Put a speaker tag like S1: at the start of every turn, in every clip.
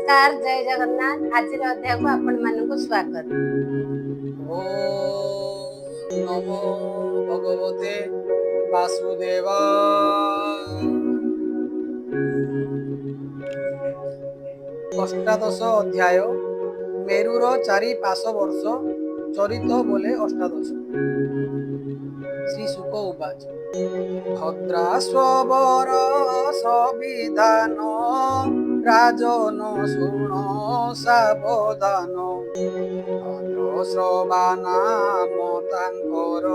S1: नमस्कार जय जगन्नाथ। आज अध्याय को आपण मानक स्वागत।
S2: ओम नमो भगवते वासुदेवाय। अष्टादश अध्याय मेरुर चारि पाश वर्ष चरित बोले अष्टादश। श्री शुक उवाच भद्राश्वर सविधान राजन शुण सावधान भद्रश्रवा नाम तांकर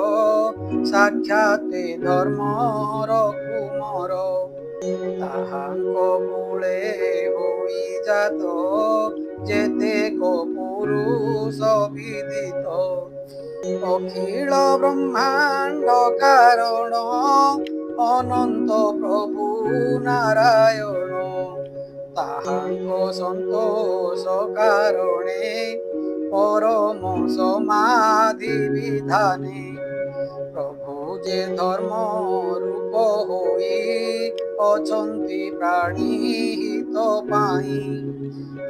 S2: साक्षाते धर्मर कुमर ताहांक कूले होई जात जेतेक पुरुष विदित अखिल ब्रह्मांड कारण अनंत प्रभु नारायण ताहांक संतोष कारणे परम समाधि विधाने प्रभु जे धर्म रूप होई अछंती प्राणी हित पाई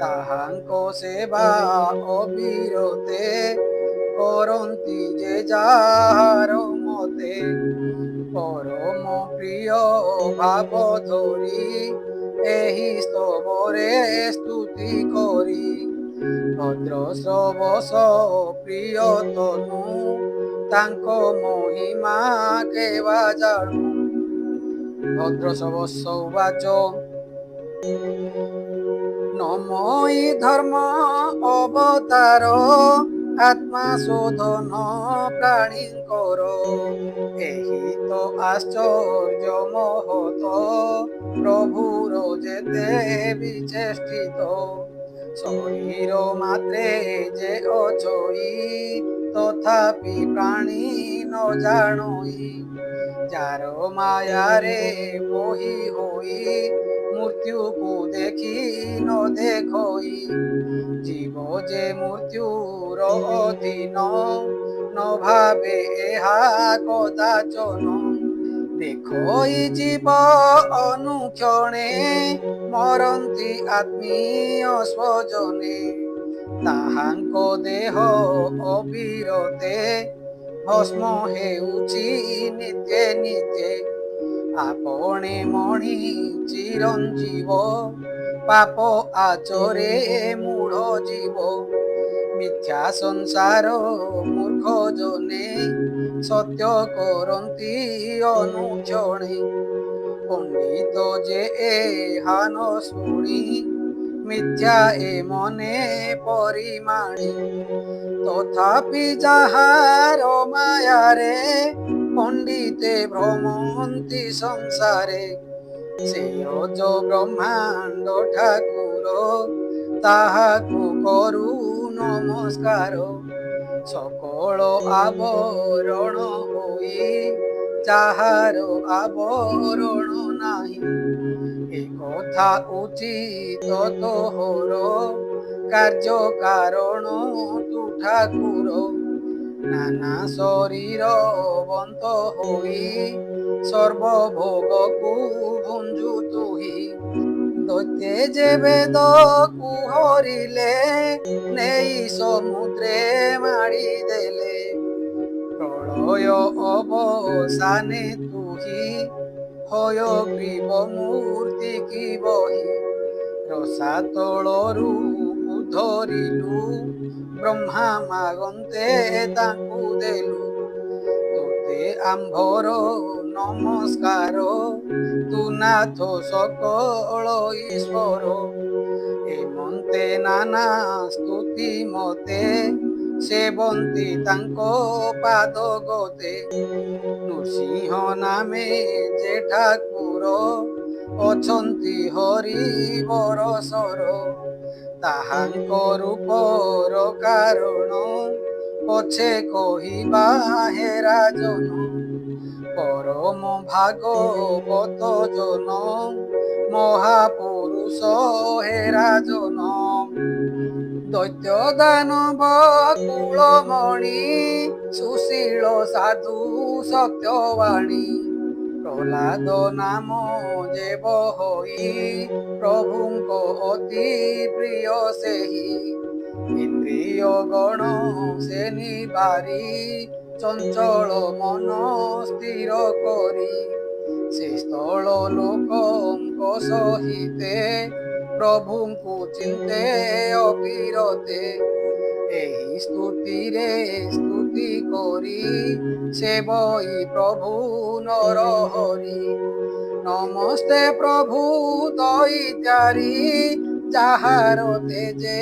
S2: ताहांक सेवा अविरते करंती जे जार मते परम प्रिय भाव धरी एहि स्तवरे स्तुति करी भद्रश्रवस प्रिय तनु तांक महिमा केवा जाणु भद्रश्रवस उवाच नमोई धर्म अवतार आत्मा शोधन प्राणीकर एहि तो आश्चर्य महत प्रभुर जेते विचेष्टित शरीर मात्रे जे अछई तथापि प्राणी न जानई जार मायारे मोहि होई मृत्यु को देखी न देखई जीव जे मृत्युर अधीन न भावे एहा कदाचन देखई जीव अनुक्षणे मरंती आत्मीय स्वजने ताहांक देह अविरते भस्म हेउछि नित्ये नित्ये आपणे मणि चिरंजीव पाप आचरे मूढ़ जीव मिथ्या संसार मूर्ख जने सत्य करंती अनुक्षणे पंडित जे हान शुणी मिथ्या ए मने परिमाणी तथापि जाहार मायारे पंडिते भ्रमंती संसारे से अज ब्रह्मांड ठाकुर ताहाकु करू नमस्कार सकल आवरण होई जाहार आवरण नाही ए कथा उचित तोहर कार्य कारण तू ठाकुर नाना शरीर बंत होई सर्वभोग को भुंजु तुही दैत्ये जे वेद को हरिले नेई समुद्रे माड़ी देले प्रलय अवसाने तुही हय ग्रीव मूर्ति की बही रसातलरू उधरिलु ब्रह्मा मागंते तांकु देलु तोते आंभर नमस्कार तू नाथ सकल ईश्वर एमंते नाना स्तुति मते सेवंती तांको पाद गते नृसिंह नामे जे ठाकुर अछंती हरि बरसर ताहांक रूपर कारण पछे कहिबा हे राजन परम भागवत जन महापुरुष हे राजन दैत्य दानव कुलमणि सुशील साधु सत्यवाणी ପ୍ରହ୍ଲାଦ ନାମ ଯେ ବହଇ ପ୍ରଭୁଙ୍କ ଅତି ପ୍ରିୟ ସେହି ଇନ୍ଦ୍ରିୟ ଗଣ ସେ ନିବାରି ଚଞ୍ଚଳ ମନ ସ୍ଥିର କରି ସେ ସ୍ଥଳ ଲୋକଙ୍କ ସହିତେ ପ୍ରଭୁଙ୍କୁ ଚିନ୍ତେ ଅବିରତେ ଏହି ସ୍ତୁତିରେ ସ୍ତୁତି କରି ସେବଇ ପ୍ରଭୁ ନରହରି ନମସ୍ତେ ପ୍ରଭୁ ଦଇତାରି ଯାହାର ତେଜେ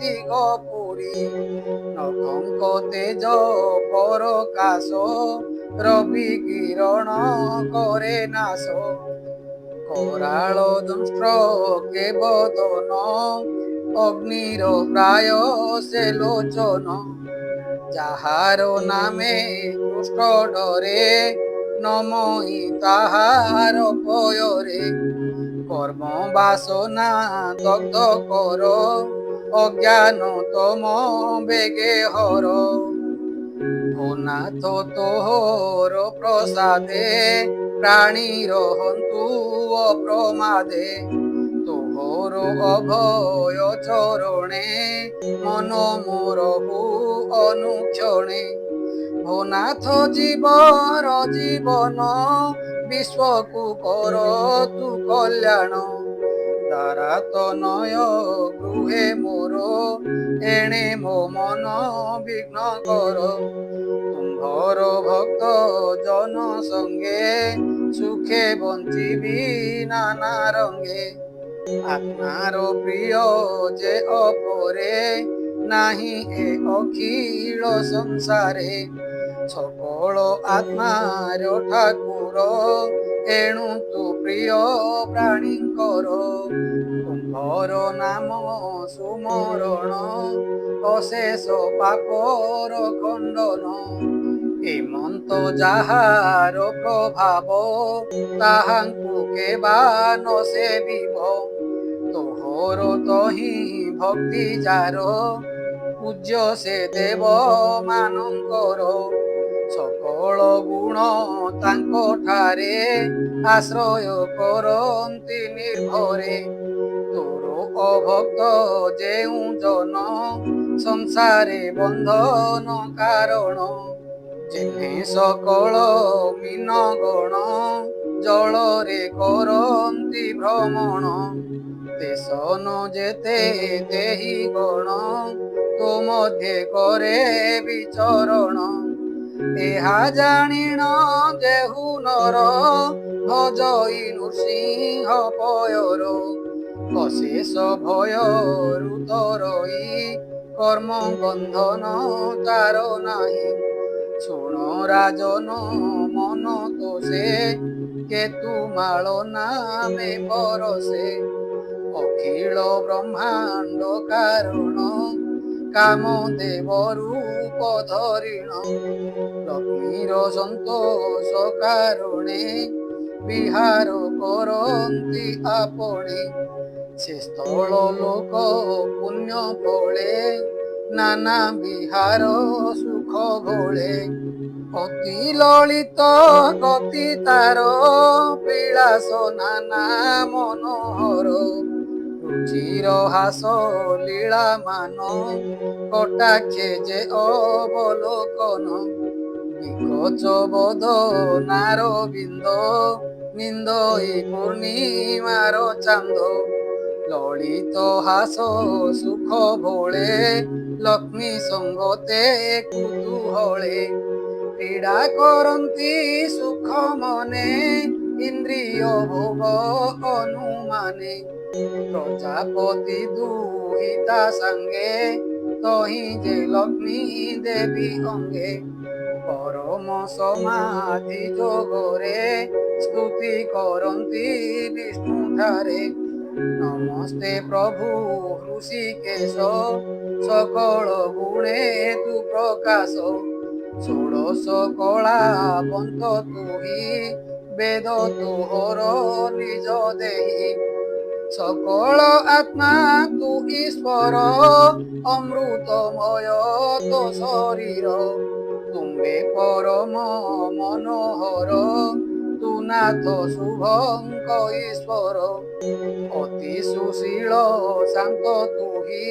S2: ଦିଗ ପୁରୀ ନଖଙ୍କ ତେଜ ପରକାଶ ରବି କିରଣ କରେ ନାଶ କରାଳ ଦଂଷ୍ଟ୍ର କେବଦନ ଅଗ୍ନିର ପ୍ରାୟ ସେ ଲୋଚନ ଯାହାର ନାମେ କୃଷ୍ଣ ଡରେ ନମଇ ତାହାର ପୟରେ কর্ম বাসনা দগ্ধ কর অজ্ঞান তম বেগে হর অনাথ তোহর প্রসাদে প্রাণী রহন্তু অপ্রমাদে তোহর অভয় চরণে মন মোরহু অনুক্ষণে ভোনাথ জীবর জীবন বিশ্বকু কর তু কল্যাণ দ্বারা তনয় গৃহে মোর এণে মো মন বিঘ্ন কর তুম্ভর ভক্ত জন সঙ্গে সুখে বঞ্চিবি নানা রঙ্গে আপনার প্রিয় যে অপরে নাহি এ অখিল সংসারে সকল আত্মার ঠাকুর এণু তু প্রিয় প্রাণীঙ্কর তুম্ভর নাম সুমরণ অশেষ পাপর খণ্ডন হেমন্ত যাହାର প্রভাব তাহাଙ୍କୁ কেবা ন সেবিব তোহর তহি ভক্তি যার পূজ্য সে দেব ମାନଙ୍କର সকল গুণ ତାଙ୍କ ଠାରେ ଆଶ୍ରୟ କରନ୍ତି ନିର୍ଭରେ ତୋର ଅଭକ୍ତ ଯେଉଁ ଜନ ସଂସାରେ ବନ୍ଧନ କାରଣ ଯେହ୍ନେ ସକଳ ମୀନ ଗଣ ଜଳରେ କରନ୍ତି ଭ୍ରମଣ ଦେଶନ ଯେତେ ଦେହି ଗଣ ତୋ ମଧ୍ୟେ କରେ ବିଚରଣ ଏହା ଜାଣିଣ ଯେହୁ ନର ଭଜଇ ନୃସିଂହ ପୟର ଅଶେଷ ଭୟରୁ ତରଇ কর্ম বন্ধন তার নাহি শুণ রাজন মন তোষে কেতু মাଳ নামে পরশে অখিল ব্রহ্মাণ্ড কারণ কাম দেব রূপ ধরিণ লক্ষ্মীর সন্তোষ কারণে বিহার করন্তি আপনে সে স্থল লোক পুণ্য ফলে নানা বিহার সুখ ভোলে অতি ললিত গতি তার বিলাস নানা মনোহর রুচির হাস লীলা মান কটাক্ষে যে অবলোকন বিকচ বোধ নার বিন্দ নিন্দই পূর্ণিমার চান্দ ললিত হাস সুখ ভোলে লক্ষ্মী সঙ্গতে কুতূহলে ক্রীড়া করন্তি সুখ মনে ইন্দ্রিয় ভোগ অনুমানে প্রজাপতি দুহিতা সঙ্গে তহি যে লক্ষ্মী দেবী অঙ্গে পরম সমাধি যোগরে স্তুতি করন্তি বিষ্ণু ঠারে নমস্তে প্রভু হৃষিকেশ সকল গুণে তু প্রকাশ ষোড়শ কলা পন্থ তুহি বেদ তোহর নিজ দেহি সকল আত্মা তু ঈশ্বর অমৃতময় তো শরীর তুম্বে পরম মনোহর তু নাথ শুভঙ্ক ঈশ্বর অতি সুশীল শান্ত তুহি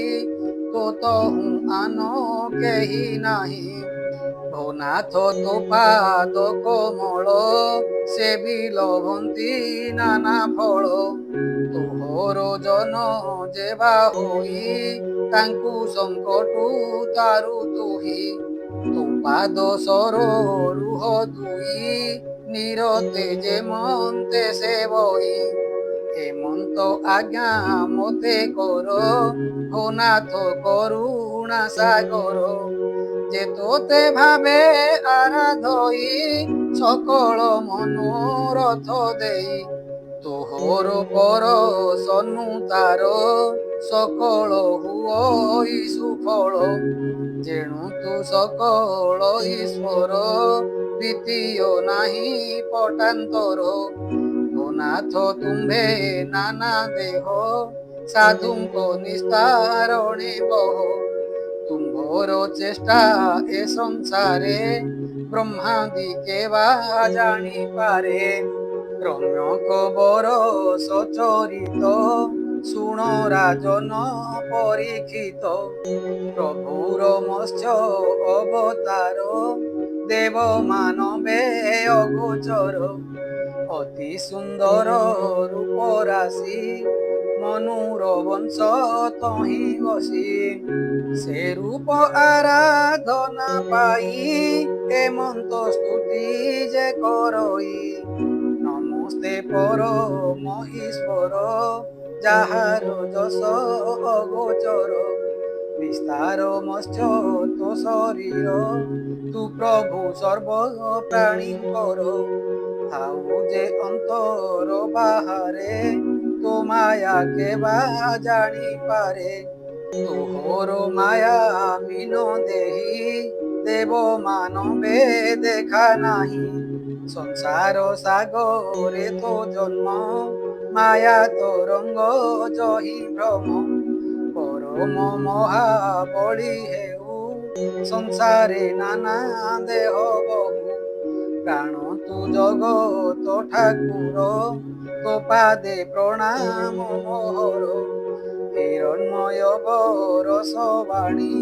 S2: তো তহু আন কেহি নাহি ভোনাথ তো পাদ কোমଳ ସେ ବି ଲଭନ୍ତି ନାନା ଫଳ ତୋହର ଜନ ଯେବା ହୋଇ ତାଙ୍କୁ ସଙ୍କଟୁ ତାରୁ ତୁହି ତୋ ପାଦ ସର ରୁହ ଦୁଇ ନିରତେ ଯେମନ୍ତେ ସେ ବହି ହେମନ୍ତ ଆଜ୍ଞା ମତେ କର ହୋ ନାଥ କରୁଣା ସାଗର যে তোতে ভাবে আরাধই সকল মনোরথ দেই তোহর পর সনু তার সকল হুই সুফল যেণু তু সকল ঈশ্বর দ্বিতীয় নাহি পটান্তর নাথ তুম্ভে নানা দেহ সাধুঙ্ক নিস্তারণে বহ তুম্ভর চেষ্টা এ সংসারে ব্রহ্মাদি কেবা জানিপারে রম্য কবর সচরিত শুণ রাজন পরীক্ষিত প্রভুর মৎস্য অবতার দেব মানবে অগোচর অতি সুন্দর রূপ রাশি মনুর বংশ তহি বসি সে রূপ আরাধনা পাই হেমন্ত স্তুতি যে করই নমস্তে পর মহেশ্বর যাহার যশ অগোচর বিস্তার মৎস্য তো শরীর তু প্রভু সর্ব প্রাণীঙ্কর থাউ যে অন্তর বাহারে তো মায়া কেবা জানিপারে তোহর মায়া মিন দেহি দেব মানবে দেখা নাহি সংসার সাগরে তো জন্ম মায়া তরঙ্গ জহি ভ্রম পরম মহাবলী হেউ সংসারে নানা দেহ বহু প্রাণ তু জগত ঠাকুর তো পাদে প্রণাম মোহর হিরণ্ময় বরস বাণী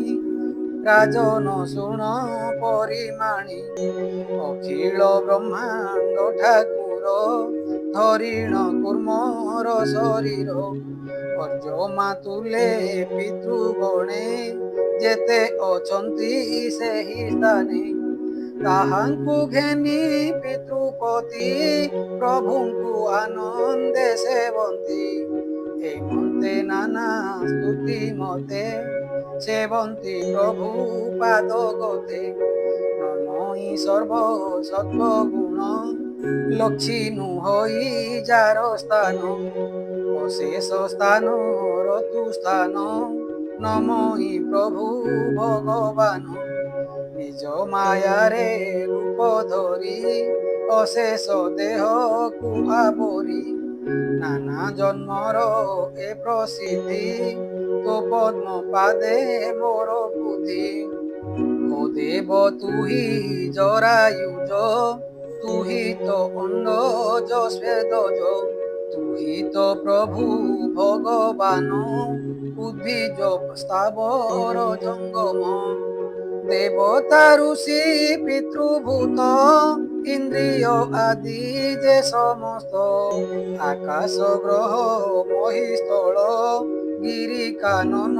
S2: রাজন শুণ পরিমাণী অখিল ব্রহ্মাণ্ড ঠাকুর ধরিণ কুর্মর শরীর অর্জমা তুলে পিতৃগণে যেতে অଛନ୍ତି ସେହି ସ୍ଥାନେ ତାହାଙ୍କୁ ଘେନି ପିତୃପତି ପ୍ରଭୁଙ୍କୁ ଆନନ୍ଦେ ସେବନ୍ତି ହେମନ୍ତେ ନାନା ସ୍ତୁତି ମତେ ସେବନ୍ତି ପ୍ରଭୁ ପାଦ ଗତେ ନମଇ ସର୍ବ ସତ୍ව ଗୁଣ ଲକ୍ଷିନୁ ହୋଇ ଯାର ସ୍ଥାନ অশেষ স্থান রতু স্থান নমই প্রভু ভগবান নিজ মায়ারে রূপ ধরি অশেষ দেহ কুহাবরি নানা জন্মর এ প্রসিদ্ধি তো পদ্ম পাদে মোর বুদ্ধি ও দেব তুহি জরায়ুজ তুহি তো অন্ডজ স্বেদজ তুহি তো প্রভু ভগবান উদ্ভিজ স্থাবর জঙ্গম দেবতা ঋষি পিতৃভূত ইন্দ্রিয় আদি যে সমস্ত আকাশ গ্রহ মহিস্থল গিরি কানন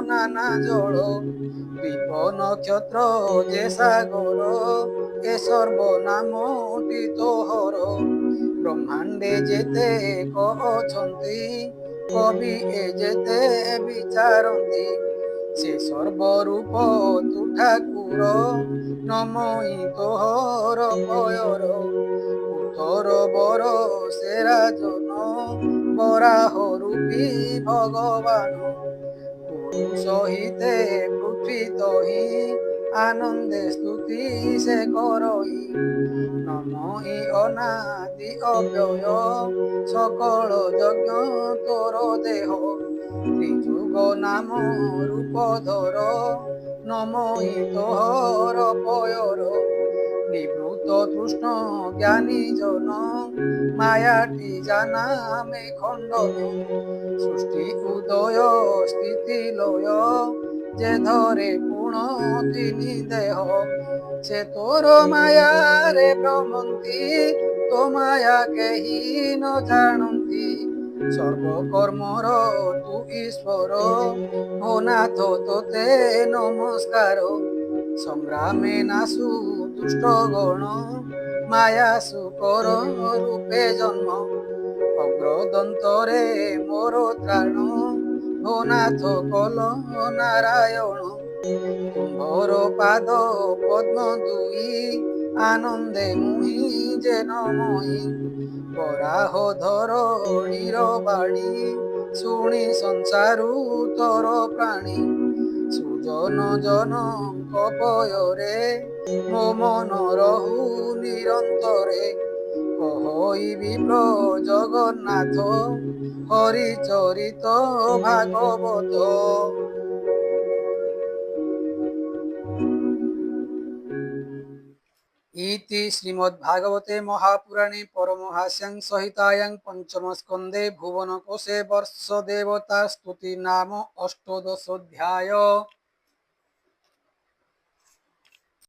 S2: নানা জল দ্বীপ নক্ষত্র যে সাগর এ সর্বনামটি তোহর ব্রহ্মাণ্ডে যেতে কহନ୍ତି কবি এ যেতে বিচারନ୍ତି সে সর্বরূপ তু ঠাকুর নমই তোহর পয়র উত্তর বর সে রাজন বরাহ রূপী ভগবান পুরুষ হিতে পৃথ্বী তহি আনন্দে স্তুতি সে করই নমই অনাদি অব্যয় সকল যজ্ঞ তোর দেহ ত্রিযুগ নাম রূপ ধর নমই তোহর পয়র নিবৃত তৃষ্ণ জ্ঞানী জন মায়াটি জানা মে খণ্ডন সৃষ্টি উদয় স্থিতি লয় যে ধরে পুণ তিনি দেহ সে তোর মায়ারে ভ্রমন্তি তো মায়া কেহি ন জাଣନ୍ତି সর্বকর্মর তু ঈশ্বর ও নাথ তোতে নমস্কার সংগ্রামে নাসু দুষ্ট গণ মায়া সুকর রূপে জন্ম অগ্রদন্তরে মোর ত্রাণ ও নাথ কল নারায়ণ তুম্ভর পাদ পদ্ম দুই আনন্দে মুহি যেন মই বরাহ ধরণীর বাণী শুনি সংসারু তর প্রাণী সুজন জন কপয়রে মো মন রহু নিরন্তরে কহইবি জগন্নাথ হরিচরিত ভাগবত। ইতি শ্রীমদ্ভাগবতে মহাপুরাণে পরমহাস্যাং সহিতায়াং পঞ্চম স্কন্ধে ভুবনকোশে বর্ষদেবতা স্তুতি নাম অষ্টাদশোऽধ্যায়।